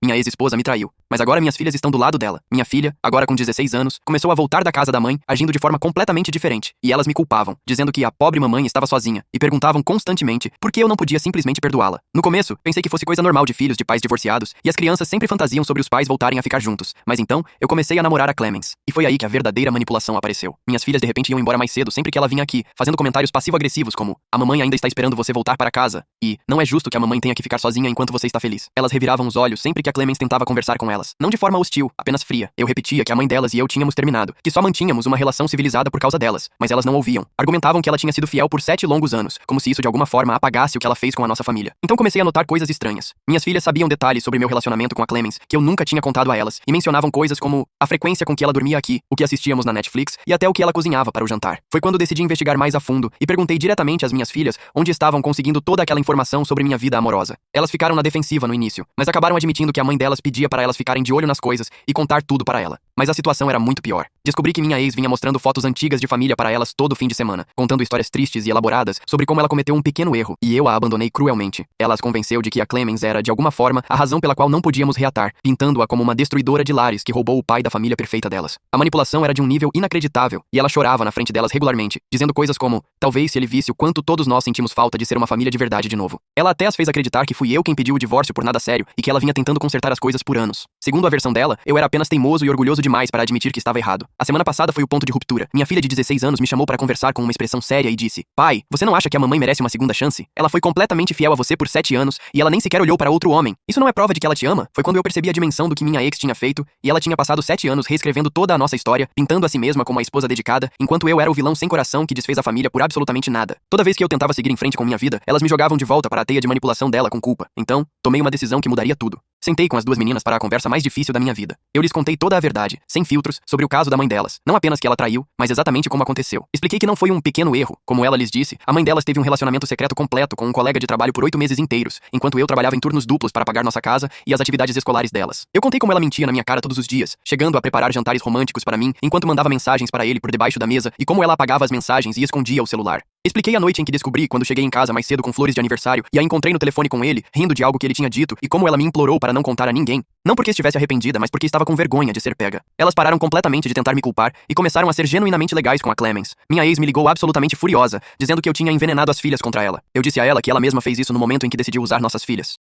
Minha ex-esposa me traiu, mas agora minhas filhas estão do lado dela. Minha filha, agora com 16 anos, começou a voltar da casa da mãe, agindo de forma completamente diferente, e elas me culpavam, dizendo que a pobre mamãe estava sozinha, e perguntavam constantemente por que eu não podia simplesmente perdoá-la. No começo, pensei que fosse coisa normal de filhos de pais divorciados, e as crianças sempre fantasiam sobre os pais voltarem a ficar juntos, mas então, eu comecei a namorar a Clemens, e foi aí que a verdadeira manipulação apareceu. Minhas filhas de repente iam embora mais cedo sempre que ela vinha aqui, fazendo comentários passivo-agressivos como: a mamãe ainda está esperando você voltar para casa, e não é justo que a mamãe tenha que ficar sozinha enquanto você está feliz. Elas reviravam os olhos sempre que a Clemens tentava conversar com elas, não de forma hostil, apenas fria. Eu repetia que a mãe delas e eu tínhamos terminado, que só mantínhamos uma relação civilizada por causa delas, mas elas não ouviam. Argumentavam que ela tinha sido fiel por 7 longos anos, como se isso de alguma forma apagasse o que ela fez com a nossa família. Então comecei a notar coisas estranhas. Minhas filhas sabiam detalhes sobre meu relacionamento com a Clemens que eu nunca tinha contado a elas, e mencionavam coisas como a frequência com que ela dormia aqui, o que assistíamos na Netflix e até o que ela cozinhava para o jantar. Foi quando decidi investigar mais a fundo e perguntei diretamente às minhas filhas onde estavam conseguindo toda aquela informação sobre minha vida amorosa. Elas ficaram na defensiva no início, mas acabaram admitindo que a mãe delas pedia para elas ficarem de olho nas coisas e contar tudo para ela. Mas a situação era muito pior. Descobri que minha ex vinha mostrando fotos antigas de família para elas todo fim de semana, contando histórias tristes e elaboradas sobre como ela cometeu um pequeno erro, e eu a abandonei cruelmente. Ela as convenceu de que a Clemens era, de alguma forma, a razão pela qual não podíamos reatar, pintando-a como uma destruidora de lares que roubou o pai da família perfeita delas. A manipulação era de um nível inacreditável, e ela chorava na frente delas regularmente, dizendo coisas como: talvez se ele visse o quanto todos nós sentimos falta de ser uma família de verdade de novo. Ela até as fez acreditar que fui eu quem pediu o divórcio por nada sério, e que ela vinha tentando consertar as coisas por anos. Segundo a versão dela, eu era apenas teimoso e orgulhoso demais para admitir que estava errado. A semana passada foi o ponto de ruptura. Minha filha de 16 anos me chamou para conversar com uma expressão séria e disse: pai, você não acha que a mamãe merece uma segunda chance? Ela foi completamente fiel a você por 7 anos, e ela nem sequer olhou para outro homem. Isso não é prova de que ela te ama? Foi quando eu percebi a dimensão do que minha ex tinha feito, e ela tinha passado 7 anos reescrevendo toda a nossa história, pintando a si mesma como uma esposa dedicada, enquanto eu era o vilão sem coração que desfez a família por absolutamente nada. Toda vez que eu tentava seguir em frente com minha vida, elas me jogavam de volta para a teia de manipulação dela com culpa. Então, tomei uma decisão que mudaria tudo. Sentei com as duas meninas para a conversa mais difícil da minha vida. Eu lhes contei toda a verdade, sem filtros, sobre o caso da mãe delas. Não apenas que ela traiu, mas exatamente como aconteceu. Expliquei que não foi um pequeno erro. Como ela lhes disse, a mãe delas teve um relacionamento secreto completo com um colega de trabalho por 8 meses inteiros, enquanto eu trabalhava em turnos duplos para pagar nossa casa e as atividades escolares delas. Eu contei como ela mentia na minha cara todos os dias, chegando a preparar jantares românticos para mim, enquanto mandava mensagens para ele por debaixo da mesa, e como ela apagava as mensagens e escondia o celular. Expliquei a noite em que descobri quando cheguei em casa mais cedo com flores de aniversário e a encontrei no telefone com ele, rindo de algo que ele tinha dito, e como ela me implorou para não contar a ninguém. Não porque estivesse arrependida, mas porque estava com vergonha de ser pega. Elas pararam completamente de tentar me culpar e começaram a ser genuinamente legais com a Clemens. Minha ex me ligou absolutamente furiosa, dizendo que eu tinha envenenado as filhas contra ela. Eu disse a ela que ela mesma fez isso no momento em que decidiu usar nossas filhas.